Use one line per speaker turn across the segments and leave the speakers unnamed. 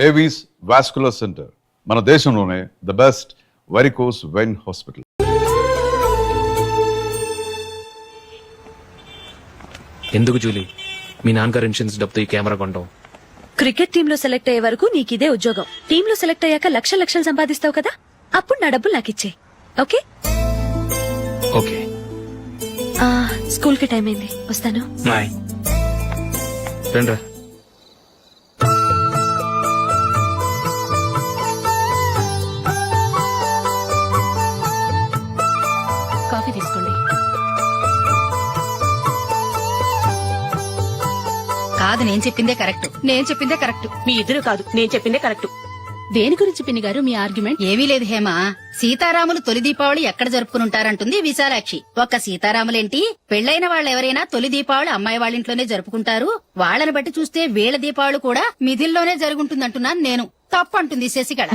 Avis vascular centre మన దేశంలోనే the best varicose vein hospital.
ఎందుకు జూలీ మీ నాన్నగారు ఇన్సూరెన్స్ డబ్బుతో ఈ కెమెరా కొంటాం?
క్రికెట్ టీమ్ లో సెలెక్ట్ అయ్యే వరకు నీకిదే ఉద్యోగం. టీమ్ లో సెలెక్ట్ అయ్యాక లక్షలు సంపాదిస్తావు కదా, అప్పుడు నా డబ్బులు నాకు ఇచ్చే. Okay
okay.
స్కూల్ కి టైం అయింది, వస్తాను.
రండ్రా.
కాఫీ తీసుకోండి.
కాదు, నేను చెప్పిందే కరెక్ట్.
నేను చెప్పిందే కరెక్ట్.
మీ ఇద్దరు కాదు, నేను చెప్పిందే కరెక్ట్.
దేని గురించి పిన్ని గారు మీ ఆర్గ్యుమెంట్?
ఏమీ లేదు హేమ. సీతారాములు తొలి దీపావళి ఎక్కడ జరుపుకుంటారంటుంది విశాలాక్షి. ఒక్క సీతారాములేంటి, పెళ్లైన వాళ్ళెవరైనా తొలి దీపావళి అమ్మాయి వాళ్ళింట్లోనే జరుపుకుంటారు. వాళ్ళని బట్టి చూస్తే వీళ్ళ దీపావళి కూడా మిథిల్లోనే జరుగుంటుందంటున్నాను నేను. తప్పు అంటుంది శశికళ.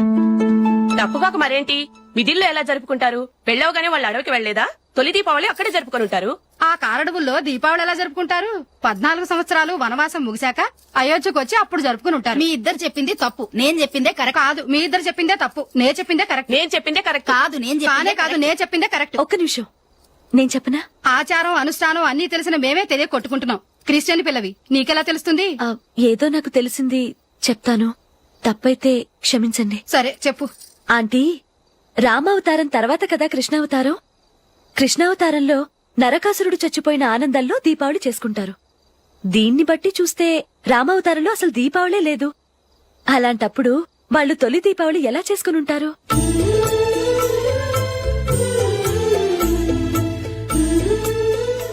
తప్పుగాక మరేంటి, మిదిల్లో ఎలా జరుపుకుంటారు? పెళ్ళవగానే వాళ్ళు అడవికి వెళ్లేదా? తొలి దీపావళి అక్కడే జరుపుకొని ఉంటారు.
ఆ కారడవుల్లో దీపావళి ఎలా జరుపుకుంటారు? 14 సంవత్సరాలు వనవాసం ముగిశాక అయోధ్యకు వచ్చి అప్పుడు జరుపుకుని ఉంటారు.
మీ ఇద్దరు చెప్పింది తప్పు, నేను చెప్పిందే కరెక్ట్.
కాదు, మీ ఇద్దరు చెప్పిందే తప్పు, నేను చెప్పిందే కరెక్ట్.
నేను చెప్పిందే కరెక్ట్.
కాదు,
నేను చెప్పిందే కరెక్ట్.
ఒక్క నిమిషం, నేను చెప్పనా?
ఆచారం అనుష్ఠానం అన్ని తెలిసిన మేమే తెలియ కొట్టుకుంటున్నాం. క్రిస్టియన్ పిల్లవి, నీకెలా తెలుస్తుంది?
ఏదో నాకు తెలిసింది చెప్తాను, తప్పైతే క్షమించండి.
సరే చెప్పు.
ఆంటీ, రామావతారం తర్వాత కదా కృష్ణావతారం. కృష్ణావతారంలో నరకాసురుడు చచ్చిపోయిన ఆనందంలో దీపావళి చేసుకుంటారు. దీన్ని బట్టి చూస్తే రామావతారంలో అసలు దీపావళే లేదు. అలాంటప్పుడు వాళ్ళు తొలి దీపావళి ఎలా చేసుకునుంటారు?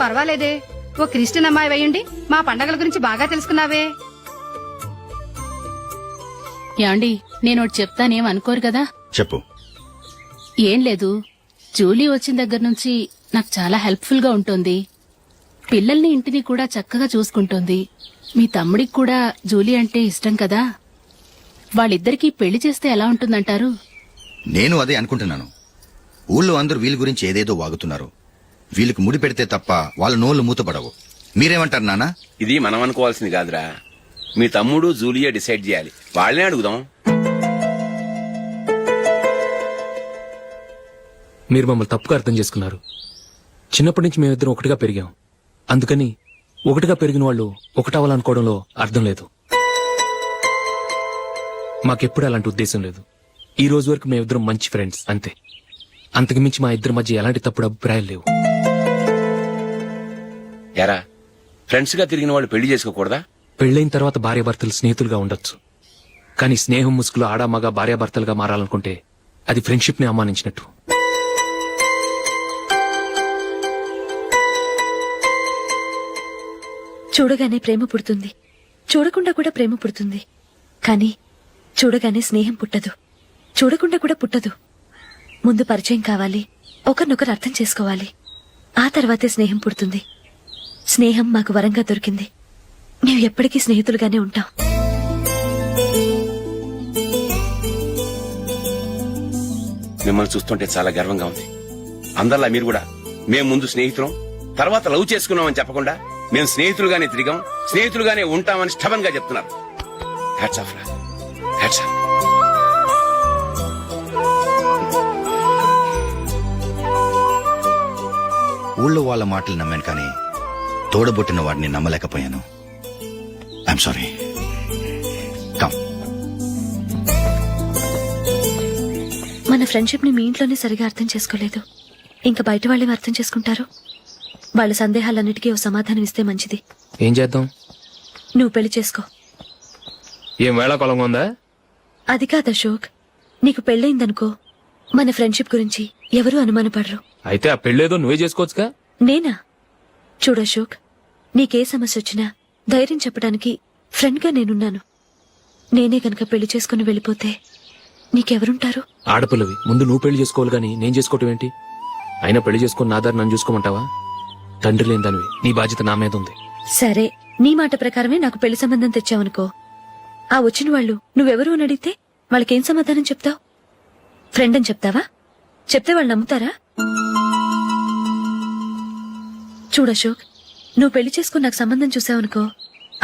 పర్వాలేదే, ఓ క్రిస్టియన్ అమ్మాయి వేయండి, మా పండగల గురించి బాగా తెలుసుకున్నావే.
యాండి, నేనోటి చెప్తానేం అనుకోరు కదా?
చెప్పు.
ఏం లేదు, జూలీ వచ్చిన దగ్గర నుంచి నాకు చాలా హెల్ప్ఫుల్ గా ఉంటుంది. పిల్లల్ని ఇంటిని కూడా చక్కగా చూసుకుంటోంది. మీ తమ్ముడికి కూడా జూలీ అంటే ఇష్టం కదా. వాళ్ళిద్దరికీ పెళ్లి చేస్తే ఎలా ఉంటుందంటారు?
నేను అదే అనుకుంటున్నాను. ఊళ్ళో అందరూ వీళ్ళ గురించి ఏదేదో వాగుతున్నారు. వీళ్ళకి ముడి పెడితే తప్ప వాళ్ళ నోళ్లు మూతపడవు. మీరేమంటారు నాన్న?
ఇది మనం అనుకోవాల్సింది కాదురా, మీ తమ్ముడు జూలియా డిసైడ్ చేయాలి. వాళ్ళనే అడుగుదాం.
మీరు మమ్మల్ని తప్పుగా అర్థం చేసుకున్నారు. చిన్నప్పటి నుంచి మేమిద్దరం ఒకటిగా పెరిగాం. అందుకని ఒకటిగా పెరిగిన వాళ్ళు ఒకటవ్వాలనుకోవడంలో అర్థం లేదు. మాకెప్పుడు అలాంటి ఉద్దేశం లేదు. ఈ రోజు వరకు మేమిద్దరం మంచి ఫ్రెండ్స్ అంతే. అంతకుమించి మా ఇద్దరి మధ్య ఎలాంటి తప్పుడు అభిప్రాయాలు లేవు.
ఎరా, ఫ్రెండ్స్ గా తిరిగిన వాళ్ళు పెళ్లి చేసుకోకూడదా?
పెళ్లైన తర్వాత భార్యాభర్తలు స్నేహితులుగా ఉండొచ్చు. కానీ స్నేహం ముసుగులో ఆడా మగ భార్యాభర్తలుగా మారాలనుకుంటే అది ఫ్రెండ్షిప్ ని అవమానించినట్టు.
చూడగానే ప్రేమ పుడుతుంది, చూడకుండా కూడా ప్రేమ పుడుతుంది. కానీ చూడగానే స్నేహం పుట్టదు, చూడకుండా కూడా పుట్టదు. ముందు పరిచయం కావాలి, ఒకరినొకరు అర్థం చేసుకోవాలి. ఆ తర్వాతే స్నేహం పుడుతుంది. స్నేహం మాకు వరంగా దొరికింది. మేము ఎప్పటికీ స్నేహితులుగానే ఉంటాం.
మిమ్మల్ని చూస్తుంటే చాలా గర్వంగా ఉంది. అందరిలా మీరు కూడా మేము ముందు స్నేహితులం, తర్వాత లవ్ చేసుకున్నామని చెప్పకుండా మేము స్నేహితులుగానే తిరిగాం, స్నేహితులుగానే ఉంటామని స్టబన్ గా చెప్తున్నారు. హ్యాట్స్ ఆఫ్ రా, హ్యాట్స్ ఆఫ్.
ఊళ్ళో వాళ్ళ మాటలు నమ్మాను, కానీ తోడబుట్టిన వాడిని నమ్మలేకపోయాను. I'm sorry. కమ్.
మన ఫ్రెండ్షిప్ ని మీ ఇంట్లోనే సరిగా అర్థం చేసుకోలేదు, ఇంకా బయట వాళ్ళే అర్థం చేసుకుంటారు. వాళ్ళ సందేహాలన్నిటికీ ఓ సమాధానం ఇస్తే మంచిది.
ఏం చేద్దాం?
నువ్వు పెళ్లి చేసుకో.
ఏం వేళాకొలంగా ఉందా?
అది కాదు అశోక్, నీకు పెళ్ళయిందనుకో, మన ఫ్రెండ్షిప్ గురించి ఎవరూ అనుమానపడరు.
అయితే ఆ పెళ్ళేదో నువ్వే చేసుకోవచ్చుగా.
నేనా? చూడు అశోక్, నీకే సమస్య వచ్చినా ధైర్యం చెప్పడానికి ఫ్రెండ్ గా నేనున్నాను. నేనే గనక పెళ్లి చేసుకుని వెళ్ళిపోతే నీకెవరుంటారు?
ఆడపిల్లవి, ముందు నువ్వు పెళ్లి చేసుకోవాలి గాని నేను చేసుకోవటం ఏంటి? అయినా పెళ్లి చేసుకుని నా దారి నన్ను చూసుకోమంటావా? తండ్రి లేని దానివి, నీ బాధ్యత నా మీద ఉంది.
సరే, నీ మాట ప్రకారమే నాకు పెళ్లి సంబంధం తెచ్చావనుకో, ఆ వచ్చిన వాళ్ళు నువ్వెవరు అని అడిగితే వాళ్ళకేం సమాధానం చెప్తావు? ఫ్రెండ్ అని చెప్తావా? చెప్తే వాళ్ళు నమ్ముతారా? చూడు అశోక్, నువ్వు పెళ్లి చేసుకుని నాకు సంబంధం చూసావనుకో,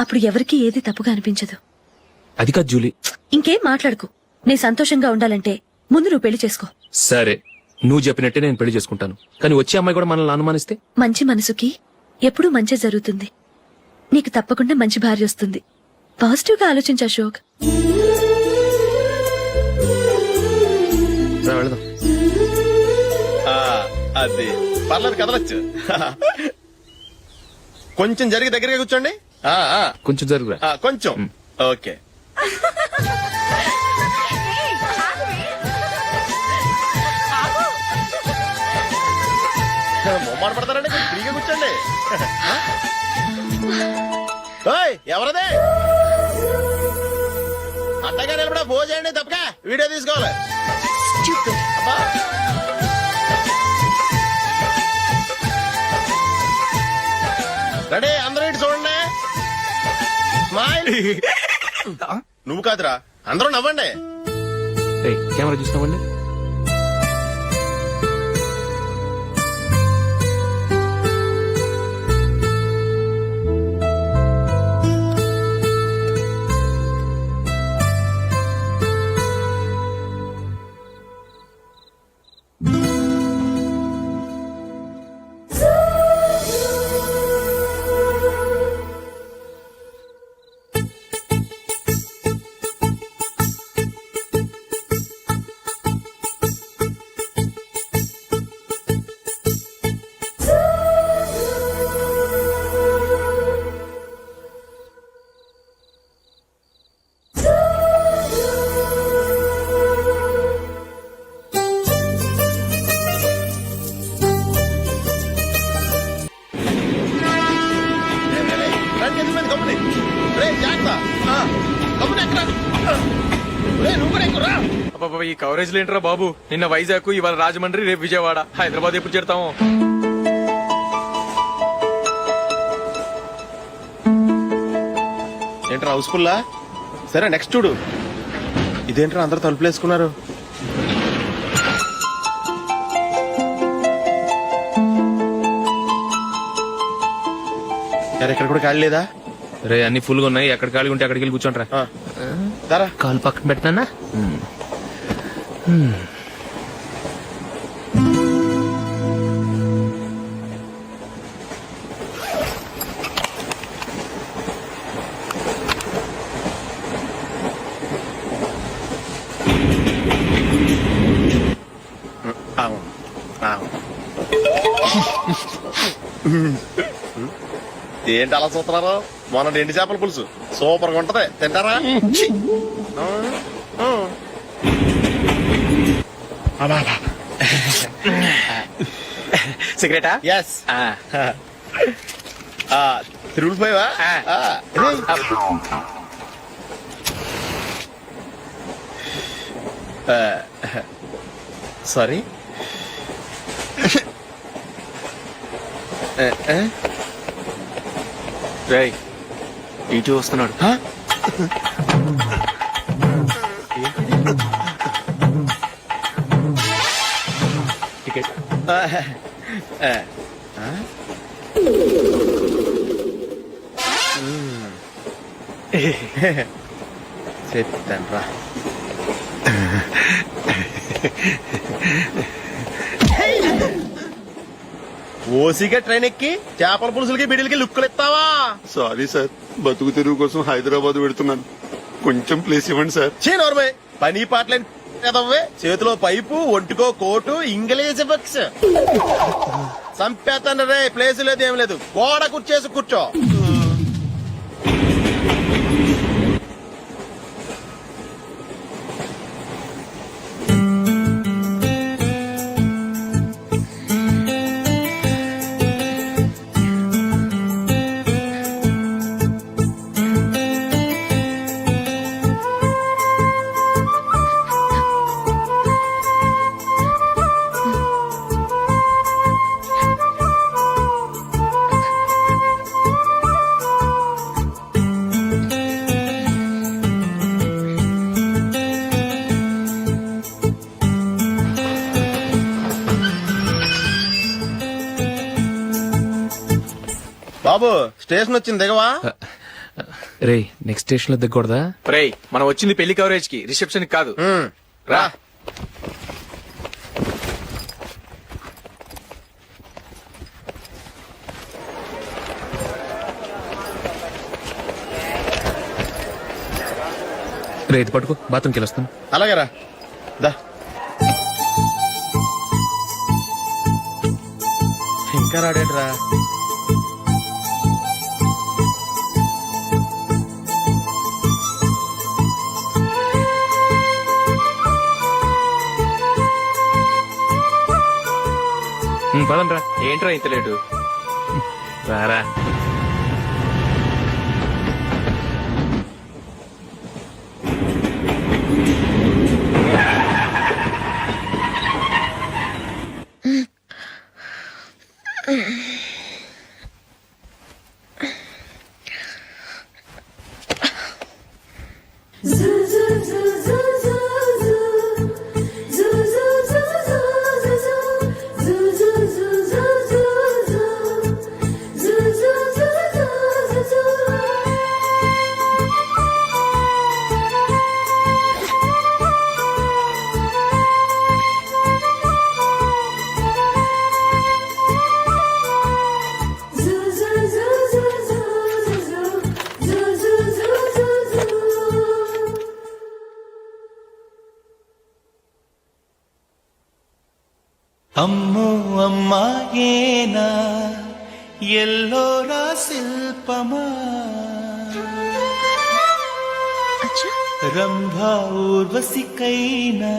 అప్పుడు ఎవరికీ ఏది తప్పుగా అనిపించదు.
అది కాదు జూలీ.
ఇంకేం మాట్లాడుకు. నేను సంతోషంగా ఉండాలంటే ముందు నువ్వు పెళ్లి చేసుకో.
సరే, నువ్వు చెప్పినట్టే నేను పెళ్లి చేసుకుంటాను. కానీ వచ్చే అమ్మాయి కూడా మనల్ని అనుమానిస్తే?
మంచి మనసుకి ఎప్పుడూ మంచి జరుగుతుంది. నీకు తప్పకుండా మంచి భార్య వస్తుంది. పాజిటివ్ గా ఆలోచించు అశోక్.
రా, వెళదాం.
అది పర్లేదు, కదలొచ్చు. కొంచెం జరిగి దగ్గరగా కూర్చోండి.
కొంచెం జరుగురా.
కొంచెం. ఓకే. మొమ్మాట పడతారండి, కొంచెం ఫ్రీగా కూర్చోండి. ఓయ్, ఎవరదే? అట్టగా నిలబడా భోజనండి, తప్పగా వీడియో తీసుకోవాలి. అబ్బా. రెడీ, అందరూ ఇటు చూడండి. స్మైల్. నువ్వు కాదురా, అందరూ నవ్వండి.
ఏయ్, కెమెరా చూసినావండి.
ఈ కవరేజ్ లేంట్రా బాబు. నిన్న వైజాగ్, ఇవాళ రాజమండ్రి, రేపు విజయవాడ, హైదరాబాద్ ఎప్పుడు చేరుతాము?
ఏంట్రా హౌస్ఫుల్లా? సరే నెక్స్ట్ చూడు. ఇదేంట్రా అందరూ తలుపులు వేసుకున్నారు? ఇక్కడ కూడా ఖాళీ లేదా?
రే, అన్ని ఫుల్ గా ఉన్నాయి. ఎక్కడ ఖాళీ ఉంటే అక్కడికి వెళ్ళి కూర్చోండిరా.
కాలు పక్కన పెట్టినా.
ఏంటి అలా చూస్తున్నారు? మొన్న ఎండి చేపల పులుసు సూపర్ గా ఉంటది, తింటారా?
సిగరెటా?
ఎస్. తిరుగుపోయావా? సారీ.
రేయ్, ఇటు వస్తున్నాడు. టికెట్.
చెప్తాను రా. ఓసిగా ట్రైన్ ఎక్కి చేపల పులుసులకి బిడిలకి లుక్కులు ఇస్తావా?
సారీ సార్, బతుకు తెరువు కోసం హైదరాబాద్ పెడుతున్నాను. కొంచెం ప్లేస్ ఇవ్వండి సార్.
నోర్మే, పని పాటలేని కదవ్వే. చేతిలో పైపు, ఒంటికో కోటు, ఇంగ్లీష్ బుక్స్. సంపేతాను రే. ప్లేస్ లేదు, ఏం లేదు. గోడ కూర్చేసి కూర్చో. బాబు, స్టేషన్ వచ్చింది, దిగవా?
రే నెక్స్ట్ స్టేషన్ లో దిగకూడదా?
రేయ్ మనం వచ్చింది పెళ్లి కవరేజ్ కి, రిసెప్షన్ కి కాదు. రా.
రే ఇది పట్టుకో, బాత్రూమ్కి వెళ్ళొస్తాను.
అలాగే రా. దా. ఇంకా రాడేట్రా?
పదండ్రా. ఏంట్రా ఇంత లేటు?
రారా.
అమ్మో అమ్మాయేనా ఎల్లోరా శిల్పమా రంభా ఊర్వశికైనా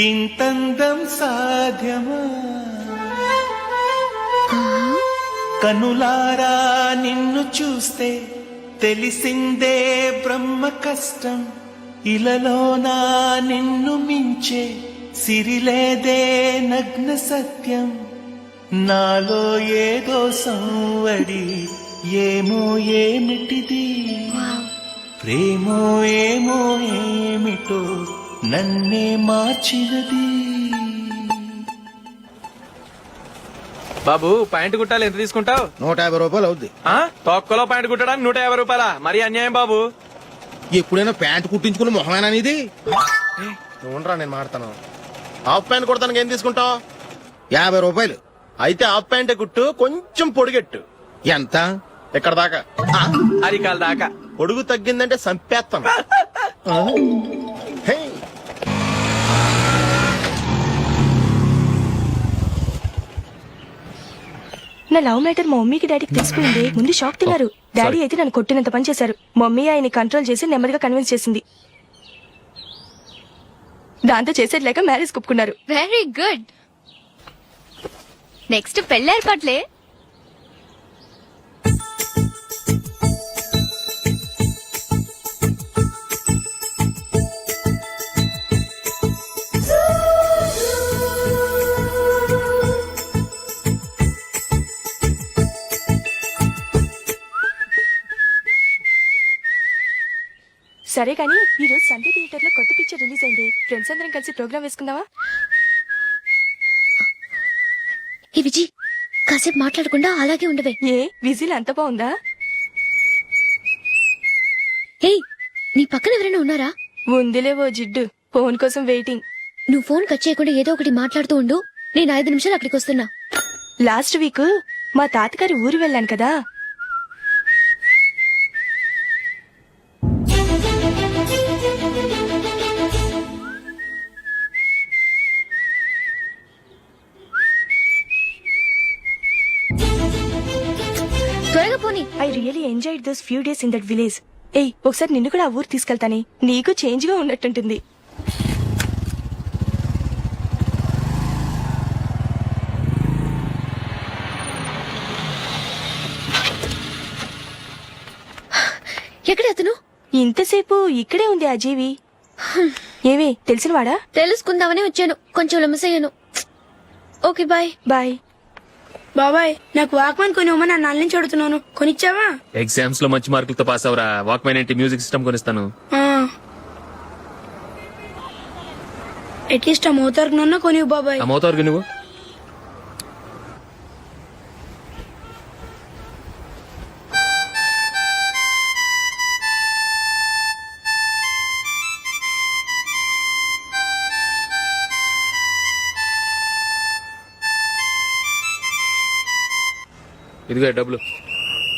ఇంతందం సాధ్యమా కనులారా నిన్ను చూస్తే తెలిసిందే బ్రహ్మ కష్టం ఇలలోనా నిన్ను మించే సిరిలేదే నగ్న సత్యం నాలో ఏదో సంవడి ఏమో ఏమిటిది ప్రేమో ఏమో ఏమిటో నన్నే మార్చినది.
బాబు ప్యాంటు కుట్టాలి, ఎంత తీసుకుంటావు?
150 రూపాయలు అవుద్ది.
తొక్కలో ప్యాంటు కుట్టడానికి 150 రూపాయలా? మరి అన్యాయం బాబు.
ఎప్పుడైనా ప్యాంట్ కుట్టించుకుని మొహమేనా ఇది? ఉండరా, నేను మాడతాను. హాఫ్ ప్యాంట్ కుడతానికి ఏం తీసుకుంటావు? 50 రూపాయలు. అయితే హాఫ్ ప్యాంటే కుట్టు, కొంచెం పొడిగెట్టు. ఎంత? ఎక్కడ దాకా?
అరికాల దాకా.
పొడుగు తగ్గిందంటే సంపేస్తాను. హే.
నా లవ్ మ్యాటర్ మా మమ్మీకి డాడీకి తెలిసిపోయింది. ముందు షాక్ తిన్నారు. డాడీ అయితే నన్ను కొట్టినంత పని చేశారు. మమ్మీ ఆయన్ని కంట్రోల్ చేసి నెమ్మదిగా కన్విన్స్ చేసింది. దాంతో చేసేది లేక మ్యారేజ్ ఒప్పుకున్నారు.
Very good. నెక్స్ట్ పెళ్లి ఏర్పాట్లే.
సరే కానీ ఈ రోజు సండే థియేటర్ లో కొత్త పిక్చర్ రిలీజ్ అయింది. ఫ్రెండ్స్ అందరం కలిసి ప్రోగ్రామ్ వేసుకుందామా?
ఈ విజి కాసేపు మాట్లాడకుండా అలాగే ఉండవే.
ఏ విజిల్ అంత బాగుందా?
ఏయ్, నీ పక్కన ఎవరైనా ఉన్నారా?
ఉందిలే ఓ జిడ్డు, ఫోన్ కోసం వెయిటింగ్.
నువ్వు ఫోన్ కట్ చేయకుండా ఏదో ఒకటి మాట్లాడుతూ ఉండు. నేను 5 నిమిషాలు అక్కడికి వస్తున్నా.
లాస్ట్ వీక్ మా తాతగారి ఊరు వెళ్ళాను కదా.
త్వరగా పోనీ.
I really enjoyed those few days in that village. ఏయ్, ఒకసారి నిన్ను కూడా ఆ ఊరు తీసుకెళ్తానే, నీకు చేంజ్ గా ఉన్నట్టుంటుంది.
ఎక్కడ అతను?
ఇంతసేపు ఇక్కడే ఉంది ఆ జీవి. ఏవే తెలిసినవాడా?
తెలుసుకుందామని వచ్చాను, కొంచెం లెమసయ్యాను. Okay bye.
బాయ్.
బాబాయ్, నాకు వాక్మాన్ కొనివ్వమని నా నాన్న నుంచి అడుగుతున్నాను. కొనిచ్చావా?
ఎగ్జామ్స్ లో మంచి మార్కులతో పాస్ అవరా. వాక్మెన్ ఏంటి, మ్యూజిక్ సిస్టమ్ కొనిస్తాను.
అట్లీస్ట్ ఆ మోతార్కు నన్న కొనివ్వు బాబాయ్.
ఆ మోతార్కు నువ్వు ఇదిగో డబ్బులు.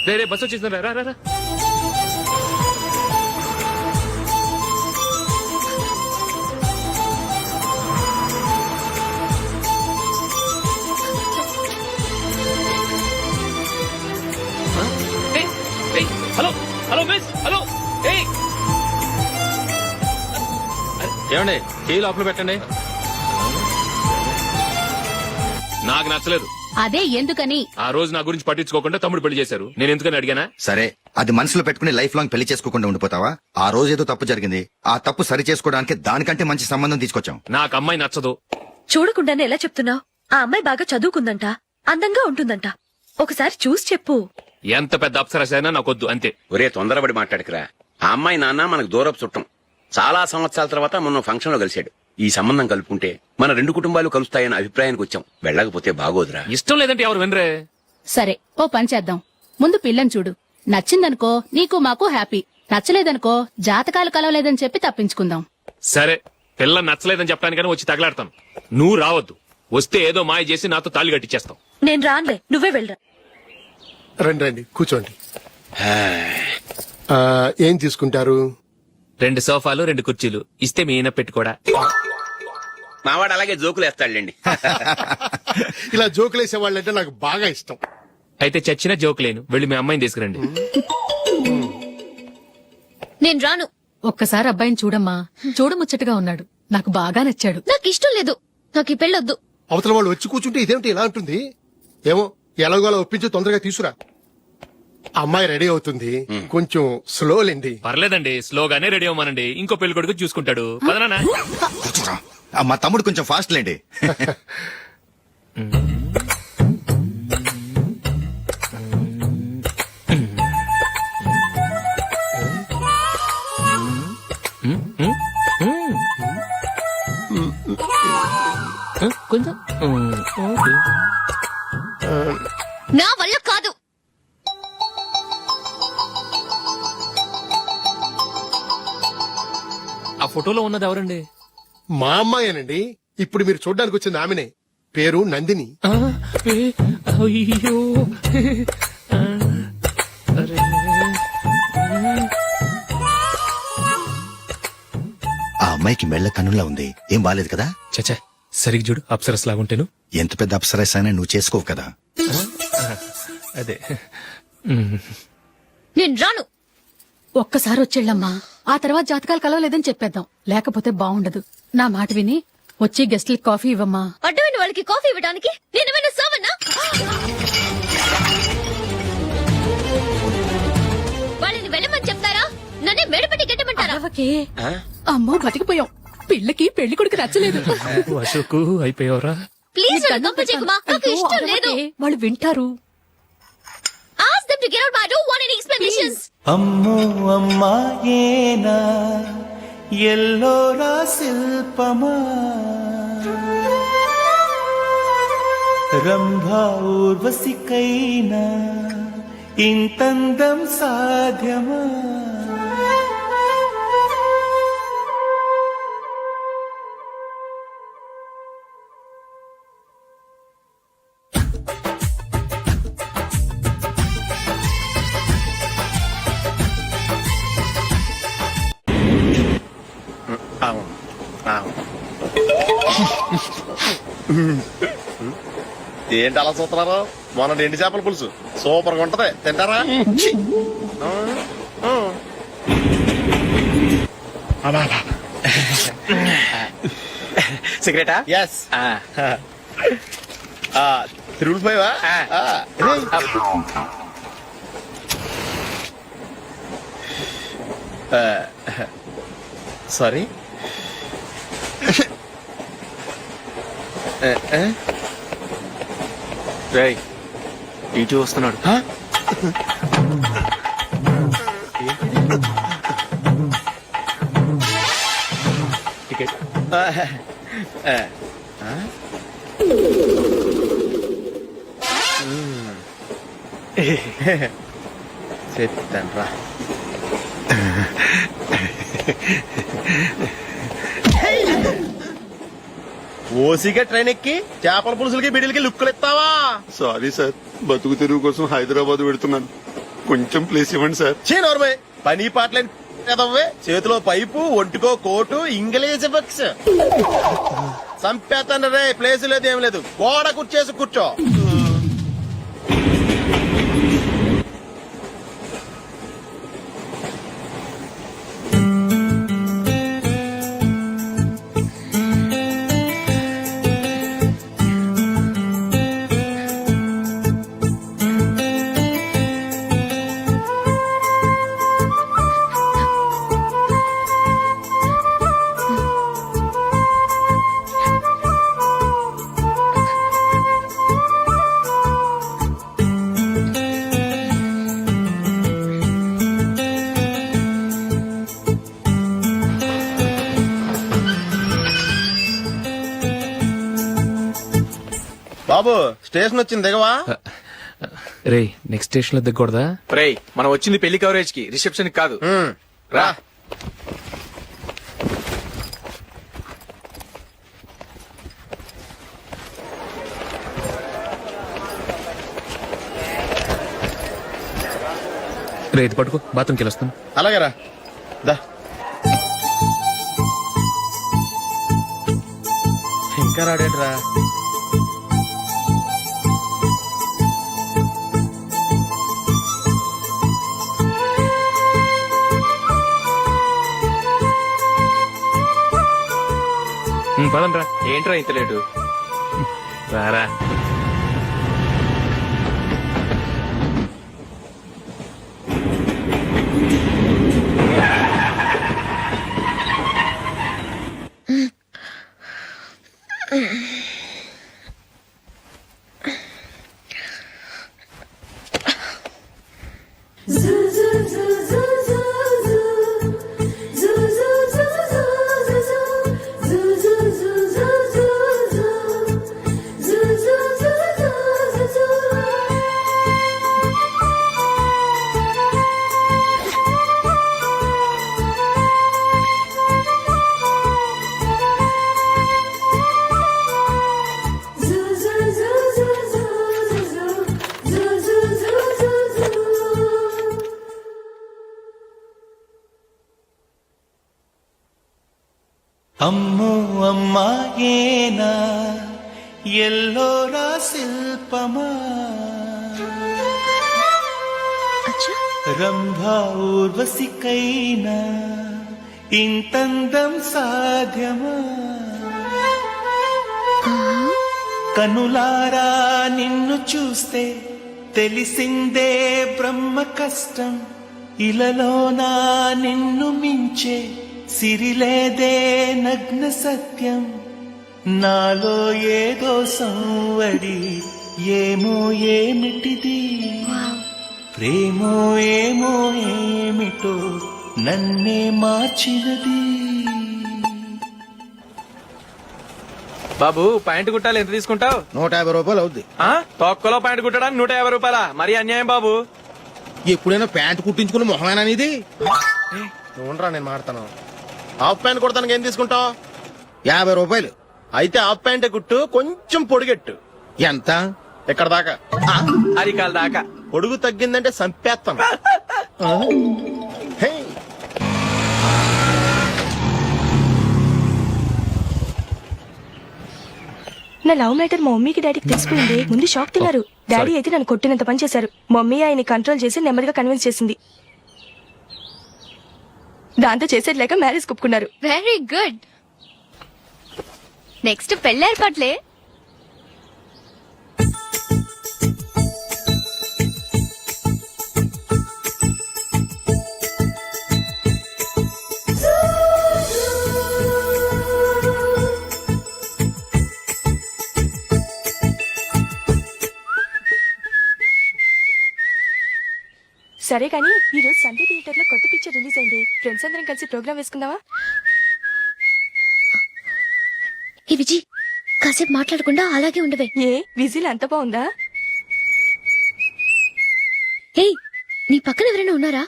రే బస్ వచ్చేసింది, రా రా రా. Hello hello miss, hello. ఏమండి టీ లోపల పెట్టండి. నాకు నచ్చలేదు.
అదే ఎందుకని?
ఆ రోజు నా గురించి పట్టించుకోకుండా తమ్ముడు పెళ్లి చేశారు. నేను ఎందుకని అడిగానా?
సరే, అది మనసులో పెట్టుకుని లైఫ్ లాంగ్ పెళ్లి చేసుకోకుండా ఉండిపోతావా? ఆ రోజు ఏదో తప్పు జరిగింది, ఆ తప్పు సరి చేసుకోవడానికి దానికంటే మంచి సంబంధం తీసుకొచ్చాం.
నాకు అమ్మాయి నచ్చదు.
చూడకుండానే ఎలా చెప్తున్నావు? ఆ అమ్మాయి బాగా చదువుకుందంట, అందంగా ఉంటుందంట. ఒకసారి చూసి చెప్పు.
ఎంత పెద్ద అప్సరస అయినా నాకొద్దు, అంతే.
ఒరే తొందరపడి మాట్లాడకురా. ఆ అమ్మాయి నాన్న మనకు దూరపు చుట్టం. చాలా సంవత్సరాల తర్వాత మొన్న ఫంక్షన్ లో కలిశాడు. ఈ సంబంధం కలుపుకుంటే మన రెండు కుటుంబాలు కలుస్తాయన్న అభిప్రాయానికి వచ్చాం. వెళ్ళకపోతే బాగోదురా.
ఇష్టం లేదంటే ఎవరు వినరే.
సరే, ఓ పని చేద్దాం. ముందు పిల్లని చూడు. నచ్చిందనుకో నీకు మాకు హ్యాపీ. నచ్చలేదనుకో జాతకాలు కలవలేదని చెప్పి తప్పించుకుందాం.
సరే, పిల్ల నచ్చలేదని చెప్పడానికని వచ్చి తగలాడతాను. నువ్వు రావద్దు. వస్తే ఏదో మాయ చేసి నాతో తాళి కట్టించేస్తావు.
నేను రానులే, నువ్వే వెళ్ళరా.
రండి రండి కూర్చోండి. ఏం తీసుకుంటారు?
2 సోఫాలు 2 కుర్చీలు ఇస్తే మీ ఈయన పెట్టుకోడా.
మావాడు అలాగే జోకులు వేస్తాడులేండి.
ఇలా జోకులేసే వాళ్ళంటే నాకు బాగా ఇష్టం.
అయితే చచ్చిన జోక్ లేను. వెళ్ళి మీ అమ్మాయిని తీసుకురండి.
నేను రాను.
ఒక్కసారి అబ్బాయిని చూడమ్మా. చూడముచ్చటగా ఉన్నాడు. నాకు బాగా నచ్చాడు.
నాకు ఇష్టం లేదు. నాకు ఈ పెళ్ళొద్దు.
అవతల వాళ్ళు వచ్చి కూర్చుంటే ఇదేమిటి ఇలా ఉంటుంది? ఏమో ఎలాగోలా ఒప్పించి తొందరగా తీసుకురా. అమ్మాయి రెడీ అవుతుంది, కొంచెం స్లో లేండి.
పర్లేదండి, స్లోగానే రెడీ అవ్వమనండి. ఇంకో పెళ్లి కొడుకు చూసుకుంటాడు. పదనా.
కూర్చోరా. మా తమ్ముడు కొంచెం ఫాస్ట్ లేండి.
కొంచెం
నా వల్ల కాదు.
ఆ ఫోటోలో ఉన్నది ఎవరండి?
మా అమ్మాయేనండి. ఇప్పుడు మీరు చూడడానికి వచ్చింది ఆమెనే. పేరు నందిని.
అయ్యో,
ఆ అమ్మాయికి మెళ్ళ కన్నులా ఉంది. ఏం బాలేదు కదా?
చచ్చా, సరిగ్గా చూడు. అప్సరస్ లాగుంటేను.
ఎంత పెద్ద అప్సరస్ అయినా నువ్వు చేసుకోవు కదా.
అదే.
నేను రాను.
ఒక్కసారి వచ్చేళ్ళమ్మా. ఆ తర్వాత జాతకాలు కలవలేదని చెప్పేద్దాం. లేకపోతే బాగుండదు. నా మాట విని వచ్చి గెస్ట్లకి కాఫీ ఇవ్వమ్మా.
అడ్డమైన వాళ్ళకి కాఫీ ఇవ్వడానికి నేనేమైనా సోమన్నా? వాళ్ళని వెళ్ళమని చెప్తారా? నన్నే మేడపట్టి గెట్టమంటారా?
అమ్మో, బతికిపోయాం. పిల్లకి పెళ్లి కొడుకు నచ్చలేదు.
అశోకు అయిపోయావరా?
ప్లీజ్ నాకు ఇష్టం లేదు.
వాళ్ళు వింటారు.
Ask them to get out, but I don't want any explanations.
అమ్మో అమ్మాయేనా ఎల్లోరా శిల్పమా రంభా ఊర్వశికైనా ఇంతందం సాధ్యమా?
ఏంటి అలా చూస్తున్నారు? మొన్న 2 చేపల పులుసు సూపర్ గా ఉంటది, తింటారా?
సిగరెటా?
ఎస్. తిరుగుపోయావా? సారీ.
రేయ్, ఇటు వస్తున్నాడు. టికెట్.
చెప్తాను రా. ఓసిగా ట్రైన్ ఎక్కి చేపల పులుసులకి బిడిలకి లుక్కులు ఇస్తావా?
సారీ సార్, బతుకు తెరువు కోసం హైదరాబాద్ పెడుతున్నాను. కొంచెం ప్లేస్ ఇవ్వండి సార్.
నోర్మే పని పాటలేని కదవ్వే, చేతిలో పైపు, ఒంటికో కోటు, ఇంగ్లీష్ బుక్స్. సంపేతాను రే, ప్లేస్ లేదు ఏం లేదు, గోడ కుర్చేసి కూర్చో. బాబు స్టేషన్ వచ్చింది దిగవా?
రే నెక్స్ట్ స్టేషన్ లో దిగకూడదా?
రేయ్ మనం వచ్చింది పెళ్లి కవరేజ్ కి, రిసెప్షన్ కి కాదు.
రా.
రే ఇది పట్టుకో, బాత్రూమ్కి వెళ్ళొస్తాను.
అలాగే రా. దా. ఇంకా రాడేట్రా?
పదండ్రా.
ఏంట్రా ఇంత లేటు?
రారా.
అమ్మో అమ్మాయేనా ఎల్లోరా శిల్పమా, రంభా ఊర్వశికైనా ఇంతందం సాధ్యమా, కనులారా నిన్ను చూస్తే తెలిసిందే బ్రహ్మ కష్టం, ఇలలోనా నిన్ను మించే సిరిలేదే నగ్న సత్యం, నాలో ఏదో సంవడి ఏమో ఏమిటిది, ప్రేమో ఏమో ఏమిటో నన్నే మార్చినది.
బాబు ప్యాంట్ కుట్టాలి, ఎంత తీసుకుంటావు?
150 రూపాయలు అవుద్ది.
తొక్కలో ప్యాంట్ కుట్టడానికి 150 రూపాయల? మరి అన్యాయం బాబు.
ఎప్పుడైనా ప్యాంట్ కుట్టించుకుని మొహమేనా ఇది? చూడరా నేను మాడతాను. హాఫ్ ప్యాంట్ కుడతానికి ఏం తీసుకుంటావు? 50 రూపాయలు. అయితే హాఫ్ ప్యాంటే కుట్టు, కొంచెం పొడిగెట్టు. ఎంత? ఎక్కడ దాకా?
అరికాల దాకా.
పొడుగు తగ్గిందంటే సంపేస్తాను. హే.
నా లవ్ మ్యాటర్ మా మమ్మీకి డాడీకి తెలిసిపోయింది. ముందు షాక్ తిన్నారు. డాడీ అయితే నన్ను కొట్టినంత పని చేశారు. మమ్మీ ఆయన్ని కంట్రోల్ చేసి నెమ్మదిగా కన్విన్స్ చేసింది. దాంతో చేసేది లేక మ్యారేజ్ ఒప్పుకున్నారు.
Very good. నెక్స్ట్ పెళ్లి ఏర్పాట్లే.
సరే కానీ ఈ రోజు సండే థియేటర్ లో కొత్త పిక్చర్ రిలీజ్ అయింది. ఫ్రెండ్స్ అందరం కలిసి ప్రోగ్రామ్ వేసుకుందామా?
ఈ విజి కాసేపు మాట్లాడకుండా అలాగే ఉండవే.
ఏ విజిల్ అంత బాగుందా?
ఏయ్ నీ పక్కన ఎవరైనా ఉన్నారా?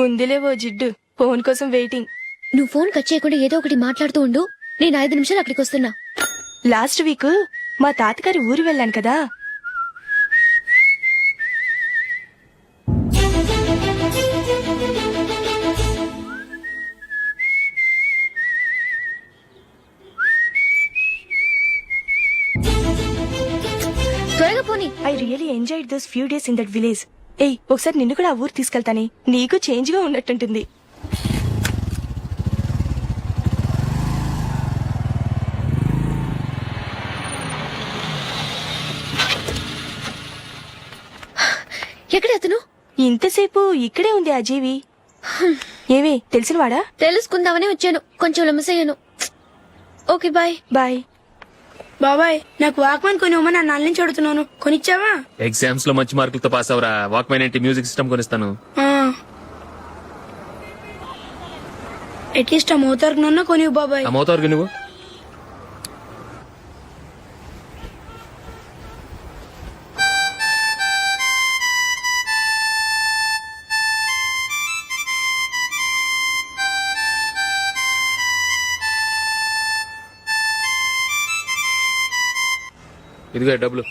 ఉందిలే ఓ జిడ్డు, ఫోన్ కోసం వెయిటింగ్.
నువ్వు ఫోన్ కట్ చేయకుండా ఏదో ఒకటి మాట్లాడుతూ ఉండు. నేను 5 నిమిషాలు అక్కడికి వస్తున్నా.
లాస్ట్ వీక్ మా తాతగారి ఊరు వెళ్ళాను కదా.
త్వరగా పోనీ.
I really enjoyed those few days in that village. ఏయ్, ఒకసారి నిన్ను కూడా ఆ ఊరు తీసుకెళ్తానే, నీకు చేంజ్ గా ఉన్నట్టుంటుంది.
ఎక్కడ అతను?
ఇంతసేపు ఇక్కడే ఉంది ఆ జీవి. ఏవే, తెలిసినవాడా?
తెలుసుకుందామని వచ్చాను, కొంచెం లెమసయ్యాను. Okay bye.
బాయ్.
బాబాయ్ నాకు వాక్మాన్ కొనివ్వమని నా నాన్న నుంచి అడుగుతున్నాను, కొనిచ్చావా?
ఎగ్జామ్స్ లో మంచి మార్కులతో పాస్ అవరా. వాక్మెన్ ఏంటి, మ్యూజిక్ సిస్టమ్ కొనిస్తాను.
అట్లీస్ట్ ఆ మోతారు కొనివ్వు బాబాయ్.
ఆ మోతారు నువ్వు ఇదిగో డబ్బులు.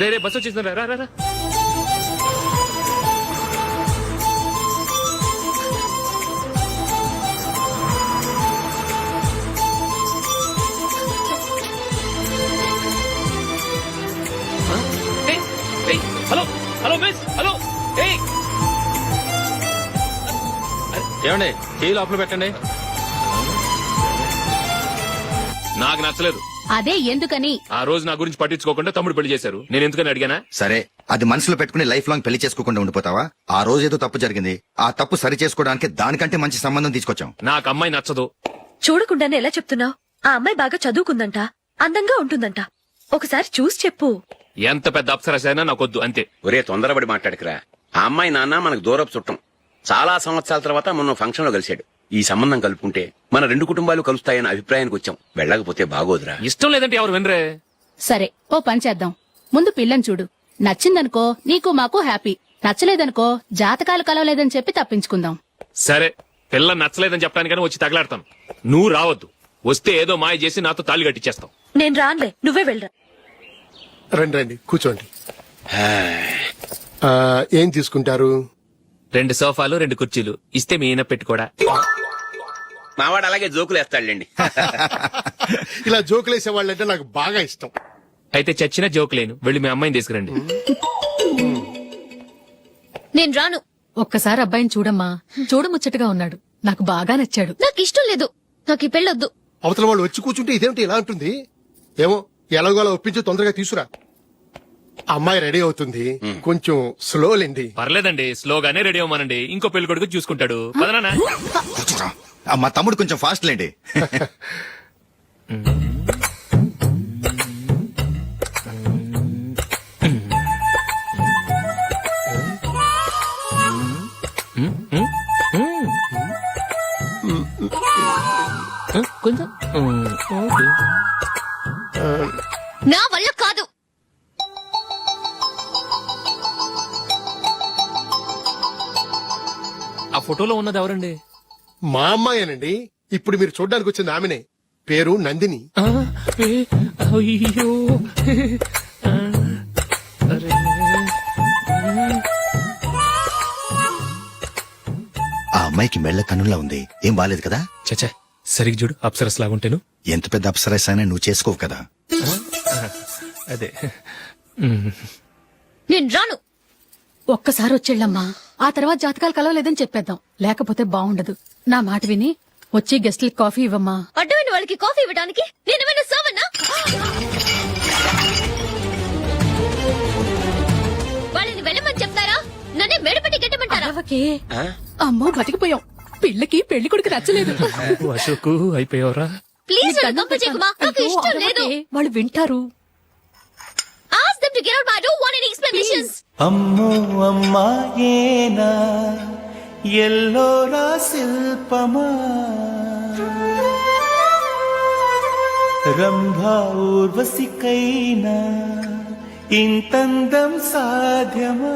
రే బస్ వచ్చేసింది, రా రా రా. Hello hello miss, hello. ఏమండి, చేయి లోపల పెట్టండి. నాకు నచ్చలేదు.
అదే ఎందుకని?
ఆ రోజు నా గురించి పట్టించుకోకుండా తమ్ముడు పెళ్లి చేశారు. నేను ఎందుకని అడిగానా?
సరే, అది మనసులో పెట్టుకుని లైఫ్ లాంగ్ పెళ్లి చేసుకోకుండా ఉండిపోతావా? ఆ రోజు ఏదో తప్పు జరిగింది, ఆ తప్పు సరి చేసుకోవడానికి దానికంటే మంచి సంబంధం తీసుకొచ్చాం.
నాకు అమ్మాయి నచ్చదు.
చూడకుండానే ఎలా చెప్తున్నావు? ఆ అమ్మాయి బాగా చదువుకుందంట, అందంగా ఉంటుందంట. ఒకసారి చూసి చెప్పు.
ఎంత పెద్ద అప్సరసైనా నాకొద్దు, అంతే.
ఒరే తొందరపడి మాట్లాడకురా. ఆ అమ్మాయి నాన్న మనకు దూరపు చుట్టం. చాలా సంవత్సరాల తర్వాత మొన్న ఫంక్షన్ లో కలిశాడు. ఈ సంబంధం కలుపుకుంటే మన రెండు కుటుంబాలు కలుస్తాయన్న అభిప్రాయానికి వచ్చాం. వెళ్ళకపోతే బాగోదురా.
ఇష్టం లేదంటే ఎవరు వినరే.
సరే, ఓ పని చేద్దాం. ముందు పిల్లని చూడు. నచ్చిందనుకో నీకు మాకు హ్యాపీ. నచ్చలేదనుకో జాతకాలు కలవలేదని చెప్పి తప్పించుకుందాం.
సరే, పిల్ల నచ్చలేదని చెప్పడానికని వచ్చి తగలాడతాను. నువ్వు రావద్దు. వస్తే ఏదో మాయ చేసి నాతో తాళి కట్టించేస్తావు.
నేను రానులే, నువ్వే వెళ్ళరా.
రండి రండి, కూర్చోండి. ఏం తీసుకుంటారు?
2 సోఫాలు 2 కుర్చీలు ఇస్తే మీ ఈయన పెట్టుకోడా.
మావాడు అలాగే జోకులు వేస్తాడులేండి.
ఇలా జోకులేసే వాళ్ళంటే నాకు బాగా ఇష్టం.
అయితే చచ్చిన జోక్ లేను. వెళ్ళి మీ అమ్మాయిని తీసుకురండి.
నేను రాను.
ఒక్కసారి అబ్బాయిని చూడమ్మా. చూడముచ్చటగా ఉన్నాడు. నాకు బాగా నచ్చాడు.
నాకు ఇష్టం లేదు. నాకు ఈ పెళ్ళొద్దు.
అవతల వాళ్ళు వచ్చి కూర్చుంటే ఇదేమిటి ఇలా ఉంటుంది? ఏమో, ఎలాగోలా ఒప్పించి తొందరగా తీసుకురా. అమ్మాయి రెడీ అవుతుంది, కొంచెం స్లో లేండి.
పర్లేదండి, స్లోగానే రెడీ అవ్వమనండి. ఇంకో పెళ్లి కొడుకు చూసుకుంటాడు. పదనా.
కూర్చోరా. మా తమ్ముడు కొంచెం ఫాస్ట్ లేండి.
కొంచెం
నా వల్ల కాదు.
ఆ ఫోటోలో ఉన్నది ఎవరండి?
మా అమ్మాయేనండి. ఇప్పుడు మీరు చూడడానికి వచ్చింది ఆమెనే. పేరు నందిని.
అయ్యో,
ఆ అమ్మాయికి మెళ్ళ కన్నులా ఉంది. ఏం బాలేదు కదా?
చచ్చా, సరిగ్గా చూడు. అప్సరస్ లాగుంటేను.
ఎంత పెద్ద అప్సరస్ అయినా నువ్వు చేసుకోవు కదా.
అదే.
నేను రాను.
ఒక్కసారి వచ్చేళ్ళమ్మా. ఆ తర్వాత జాతకాలు కలవలేదని చెప్పేద్దాం. లేకపోతే బాగుండదు. నా మాట విని వచ్చి గెస్ట్లకి కాఫీ ఇవ్వమ్మా.
అడ్డమైన వాళ్ళకి కాఫీ ఇవ్వడానికి నేనేమైనా సావన్నా? వాళ్ళని వెళ్ళమని చెప్తారా? నన్నే మెడపట్టి గెట్టమంటారా?
అమ్మో, బతికిపోయాం. పిల్లకి పెళ్లి కొడుకు నచ్చలేదు.
అశోక్ అయిపోయావరా?
ప్లీజ్ కంప చేయకుమా, నాకు ఇష్టం లేదు.
వాళ్ళు వింటారు.
Ask them to get out, but I don't want any explanations.
అమ్మో అమ్మాయేనా ఎల్లోరా శిల్పమా రంభా ఊర్వశికైనా ఇంతందం సాధ్యమా?